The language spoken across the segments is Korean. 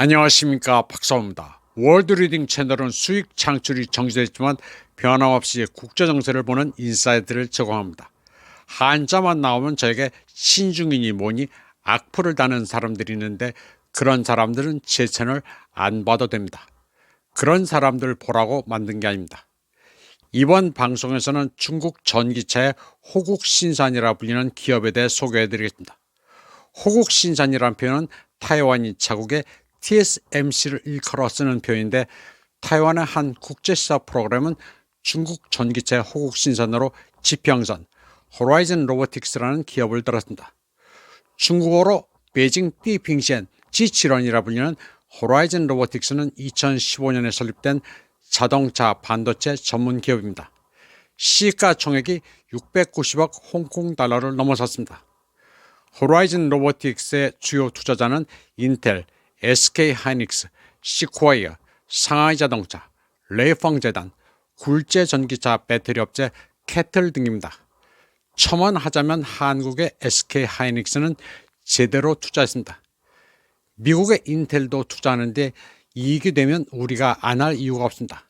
안녕하십니까, 박사호입니다. 월드리딩 채널은 수익 창출이 정지되어 있지만 변함없이 국제정세를 보는 인사이트를 제공합니다. 한자만 나오면 저에게 신중이니 뭐니 악플을 다는 사람들이 있는데 그런 사람들은 제 채널 안 봐도 됩니다. 그런 사람들 보라고 만든 게 아닙니다. 이번 방송에서는 중국 전기차의 호국신산이라 불리는 기업에 대해 소개해드리겠습니다. 호국신산이라는 표현은 타이완이 자국의 TSMC를 일컬어 쓰는 표현인데, 타이완의 한 국제시사 프로그램은 중국 전기차의 호국신산으로 지평선 호라이즌 로보틱스라는 기업을 들었습니다. 중국어로 베이징 띠핑시엔 G7원이라 불리는 호라이즌 로보틱스는 2015년에 설립된 자동차 반도체 전문 기업입니다. 시가총액이 690억 홍콩 달러를 넘어섰습니다. 호라이즌 로보틱스의 주요 투자자는 인텔, SK하이닉스, 시코이어, 상하이자동차, 레이펑재단, 굴제전기차 배터리 업체 캐틀 등입니다. 첨언하자면 한국의 SK하이닉스는 제대로 투자했습니다. 미국의 인텔도 투자하는데 이익이 되면 우리가 안 할 이유가 없습니다.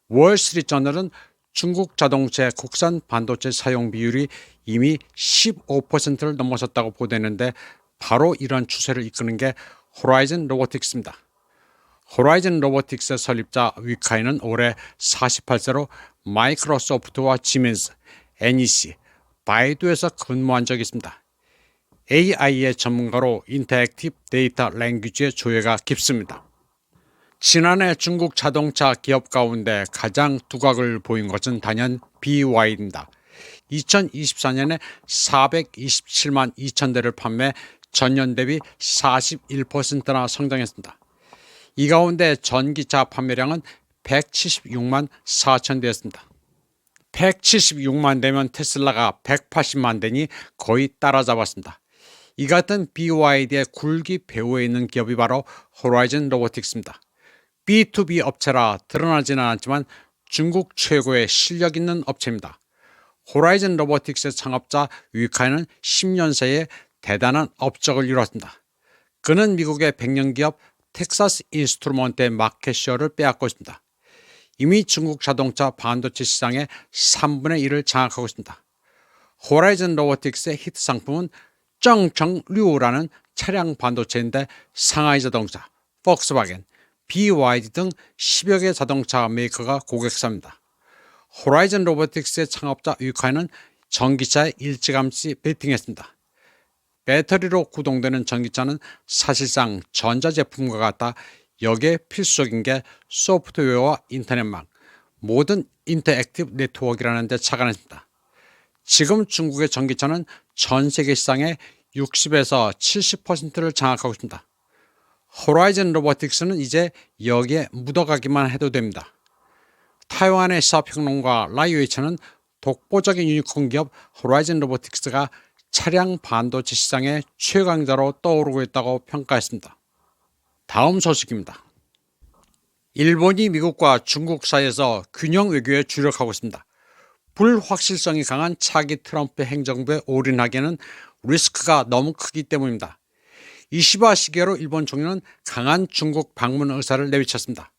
월스트리트저널은 중국 자동차의 국산 반도체 사용 비율이 이미 15%를 넘어섰다고 보도했는데, 바로 이런 추세를 이끄는 게 호라이즌 로보틱스입니다. 호라이즌 로보틱스의 설립자 위카이는 올해 48세로 마이크로소프트와 지멘스, NEC, 바이두에서 근무한 적이 있습니다. AI의 전문가로 인터랙티브 데이터 랭귀지의 조예가 깊습니다. 지난해 중국 자동차 기업 가운데 가장 두각을 보인 것은 단연 BYD입니다. 2024년에 427만 2천 대를 판매, 전년 대비 41%나 성장했습니다. 이 가운데 전기차 판매량은 176만 4천 대였습니다. 176만 대면 테슬라가 180만 대니 거의 따라잡았습니다. 이 같은 BYD의 굴기 배후에 있는 기업이 바로 호라이즌 로보틱스입니다. B2B 업체라 드러나지는 않았지만 중국 최고의 실력 있는 업체입니다. 호라이즌 로보틱스의 창업자 위카이는 10년 새에 대단한 업적을 이뤘습니다. 그는 미국의 백년 기업 텍사스 인스트루먼트의 마켓시어를 빼앗고 있습니다. 이미 중국 자동차 반도체 시장의 3분의 1을 장악하고 있습니다. 호라이즌 로보틱스의 히트 상품은 정정류라는 차량 반도체인데, 상하이 자동차, 폭스바겐, BYD 등 10여 개 자동차 메이커가 고객사입니다. 호라이즌 로보틱스의 창업자 위카이는 전기차에 일찌감치 베팅했습니다. 배터리로 구동되는 전기차는 사실상 전자제품과 같다. 여기에 필수적인 게 소프트웨어와 인터넷망, 모든 인터액티브 네트워크라는 데 착안했습니다. 지금 중국의 전기차는 전 세계 시장의 60에서 70%를 장악하고 있습니다. 호라이즌 로보틱스는 이제 여기에 묻어가기만 해도 됩니다. 타이완의 시사평론가 라이웨이처는 독보적인 유니콘 기업 호라이즌 로보틱스가 차량 반도체 시장의 최강자로 떠오르고 있다고 평가했습니다. 다음 소식입니다. 일본이 미국과 중국 사이에서 균형 외교에 주력하고 있습니다. 불확실성이 강한 차기 트럼프 행정부에 올인하기에는 리스크가 너무 크기 때문입니다. 이시바 시게로 일본 총리는 강한 중국 방문 의사를 내비쳤습니다.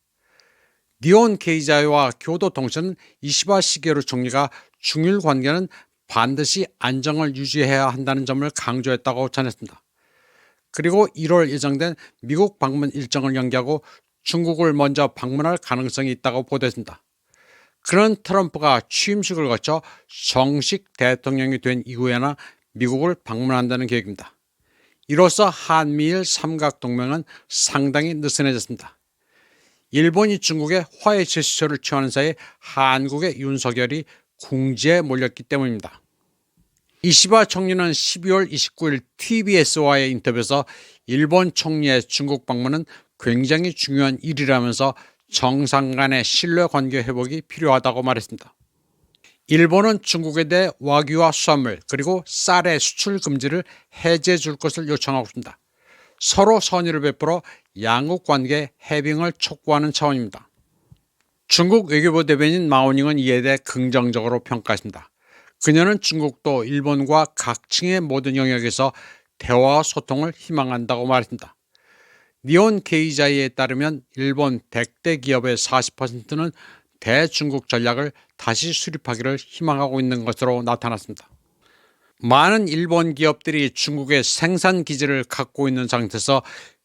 니온 게이자이와 교도통신은 이시바 시게로 총리가 중일 관계는 반드시 안정을 유지해야 한다는 점을 강조했다고 전했습니다. 그리고 1월 예정된 미국 방문 일정을 연기하고 중국을 먼저 방문할 가능성이 있다고 보도했습니다. 그런 트럼프가 취임식을 거쳐 정식 대통령이 된 이후에나 미국을 방문한다는 계획입니다. 이로써 한미일 삼각동맹은 상당히 느슨해졌습니다. 일본이 중국의 화해 제스처를 취하는 사이에 한국의 윤석열이 궁지에 몰렸기 때문입니다. 이시바 총리는 12월 29일 TBS와의 인터뷰에서 일본 총리의 중국 방문은 굉장히 중요한 일이라면서 정상 간의 신뢰관계 회복이 필요하다고 말했습니다. 일본은 중국에 대해 와규와 수산물 그리고 쌀의 수출 금지를 해제해 줄 것을 요청하고 있습니다. 서로 선의를 베풀어 양국관계 해빙을 촉구하는 차원입니다. 중국 외교부 대변인 마오닝은 이에 대해 긍정적으로 평가했습니다. 그녀는 중국도 일본과 각층의 모든 영역에서 대화와 소통을 희망한다고 말했습니다. 니온 게이자이에 따르면 일본 100대 기업의 40%는 대중국 전략을 다시 수립하기를 희망하고 있는 것으로 나타났습니다. 많은 일본 기업들이 중국의 생산 기지를 갖고 있는 상태에서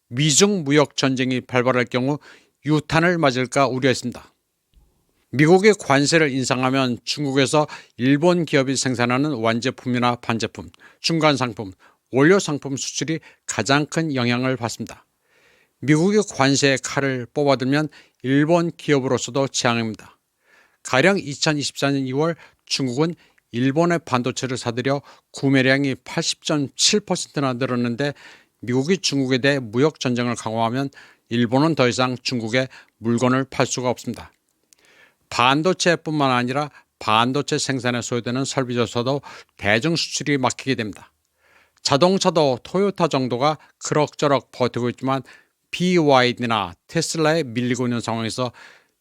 미중 무역 전쟁이 발발할 경우 유탄을 맞을까 우려했습니다. 미국의 관세를 인상하면 중국에서 일본 기업이 생산하는 완제품이나 반제품, 중간 상품, 원료 상품 수출이 가장 큰 영향을 받습니다. 미국의 관세의 칼을 뽑아들면 일본 기업으로서도 재앙입니다. 가령 2024년 2월 중국은 일본의 반도체를 사들여 구매량이 80.7%나 늘었는데 미국이 중국에 대해 무역 전쟁을 강화하면 일본은 더 이상 중국에 물건을 팔 수가 없습니다. 반도체뿐만 아니라 반도체 생산에 소요되는 설비조차도 대중 수출이 막히게 됩니다. 자동차도 토요타 정도가 그럭저럭 버티고 있지만 BYD나 테슬라에 밀리고 있는 상황에서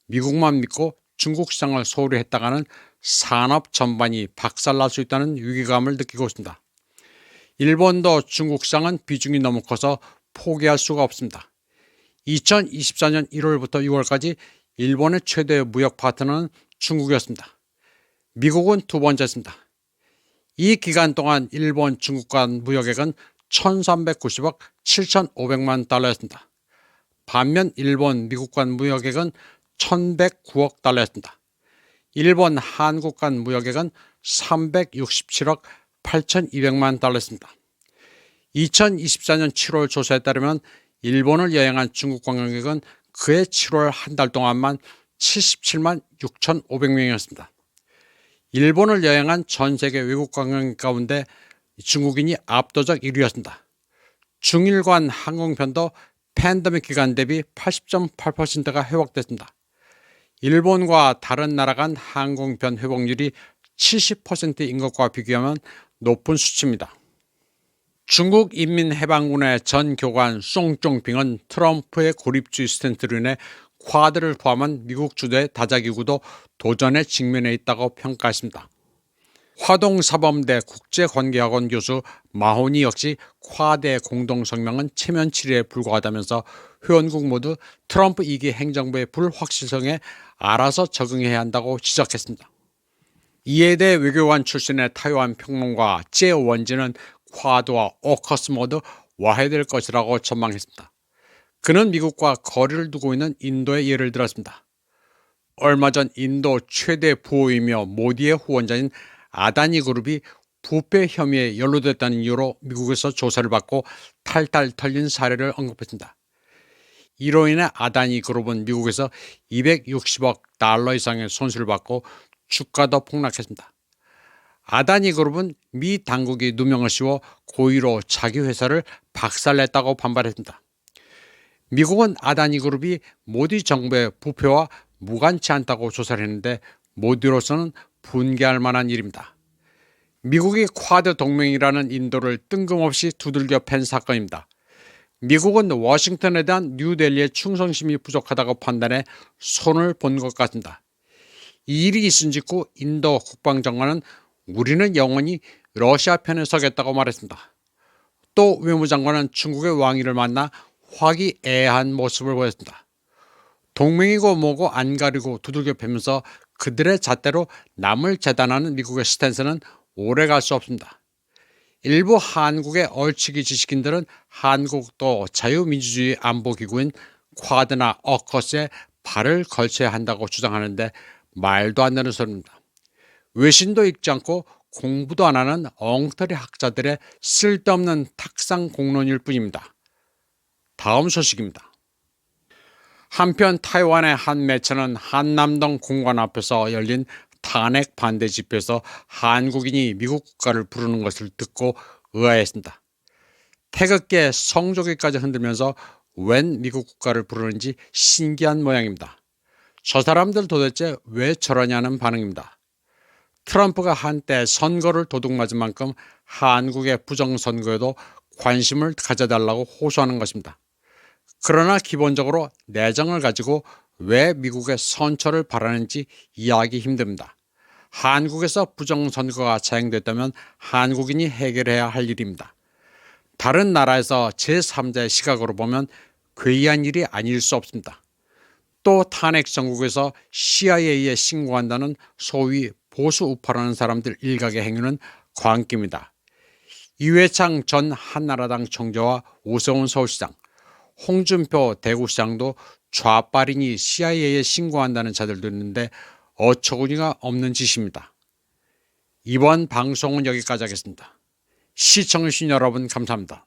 미국만 믿고 중국 시장을 소홀히 했다가는 산업 전반이 박살날 수 있다는 위기감을 느끼고 있습니다. 일본도 중국 시장은 비중이 너무 커서 포기할 수가 없습니다. 2024년 1월부터 6월까지 일본의 최대 무역 파트너는 중국이었습니다. 미국은 두 번째였습니다. 이 기간 동안 일본 중국 간 무역액은 1390억 7500만 달러였습니다. 반면 일본 미국 간 무역액은 1109억 달러였습니다. 일본 한국 간 무역액은 367억 8200만 달러였습니다. 2024년 7월 조사에 따르면 일본을 여행한 중국 관광객은 그해 7월 한 달 동안만 77만 6,500명이었습니다. 일본을 여행한 전 세계 외국 관광객 가운데 중국인이 압도적 1위였습니다. 중일관 항공편도 팬데믹 기간 대비 80.8%가 회복됐습니다. 일본과 다른 나라 간 항공편 회복률이 70%인 것과 비교하면 높은 수치입니다. 중국 인민해방군의 전 교관 송종핑은 트럼프의 고립주의 스탠스로 인해 쿼드를 포함한 미국 주도의 다자기구도 도전에 직면해 있다고 평가했습니다. 화동사범대 국제관계학원 교수 마호니 역시 쿼드의 공동성명은 체면 치레에 불과하다면서 회원국 모두 트럼프 2기 행정부의 불확실성에 알아서 적응해야 한다고 지적했습니다. 이에 대해 외교관 출신의 타이완 평론가 제 원진은 쿼드와 오커스 모두 와해될 것이라고 전망했습니다. 그는 미국과 거리를 두고 있는 인도의 예를 들었습니다. 얼마 전 인도 최대 부호이며 모디의 후원자인 아다니 그룹이 부패 혐의에 연루됐다는 이유로 미국에서 조사를 받고 탈탈 털린 사례를 언급했습니다. 이로 인해 아다니 그룹은 미국에서 260억 달러 이상의 손실을 받고 주가도 폭락했습니다. 아다니 그룹은 미 당국이 누명을 씌워 고의로 자기 회사를 박살냈다고 반발했습니다. 미국은 아다니 그룹이 모디 정부의 부패와 무관치 않다고 조사를 했는데 모디로서는 분개할 만한 일입니다. 미국이 쿼드 동맹이라는 인도를 뜬금없이 두들겨 팬 사건입니다. 미국은 워싱턴에 대한 뉴델리의 충성심이 부족하다고 판단해 손을 본 것 같습니다. 이 일이 있은 직후 인도 국방장관은 우리는 영원히 러시아 편에 서겠다고 말했습니다. 또 외무장관은 중국의 왕위를 만나 화기애애한 모습을 보였습니다. 동맹이고 뭐고 안 가리고 두들겨 패면서 그들의 잣대로 남을 재단하는 미국의 스탠스는 오래 갈 수 없습니다. 일부 한국의 얼치기 지식인들은 한국도 자유민주주의 안보기구인 쿼드나 어커스에 발을 걸쳐야 한다고 주장하는데 말도 안 되는 소리입니다. 외신도 읽지 않고 공부도 안 하는 엉터리 학자들의 쓸데없는 탁상 공론일 뿐입니다. 다음 소식입니다. 한편 타이완의 한 매체는 한남동 공관 앞에서 열린 탄핵 반대 집회에서 한국인이 미국 국가를 부르는 것을 듣고 의아했습니다. 태극기에 성조기까지 흔들면서 웬 미국 국가를 부르는지 신기한 모양입니다. 저 사람들 도대체 왜 저러냐는 반응입니다. 트럼프가 한때 선거를 도둑맞은 만큼 한국의 부정선거에도 관심을 가져달라고 호소하는 것입니다. 그러나 기본적으로 내정을 가지고 왜 미국의 선처를 바라는지 이해하기 힘듭니다. 한국에서 부정선거가 자행됐다면 한국인이 해결해야 할 일입니다. 다른 나라에서 제3자의 시각으로 보면 괴이한 일이 아닐 수 없습니다. 또 탄핵 정국에서 CIA에 신고한다는 소위 보수 우파라는 사람들 일각의 행위는 광기입니다. 이회창 전 한나라당 총재와 오세훈 서울시장, 홍준표 대구시장도 좌빨이니 CIA에 신고한다는 자들도 있는데 어처구니가 없는 짓입니다. 이번 방송은 여기까지 하겠습니다. 시청해주신 여러분 감사합니다.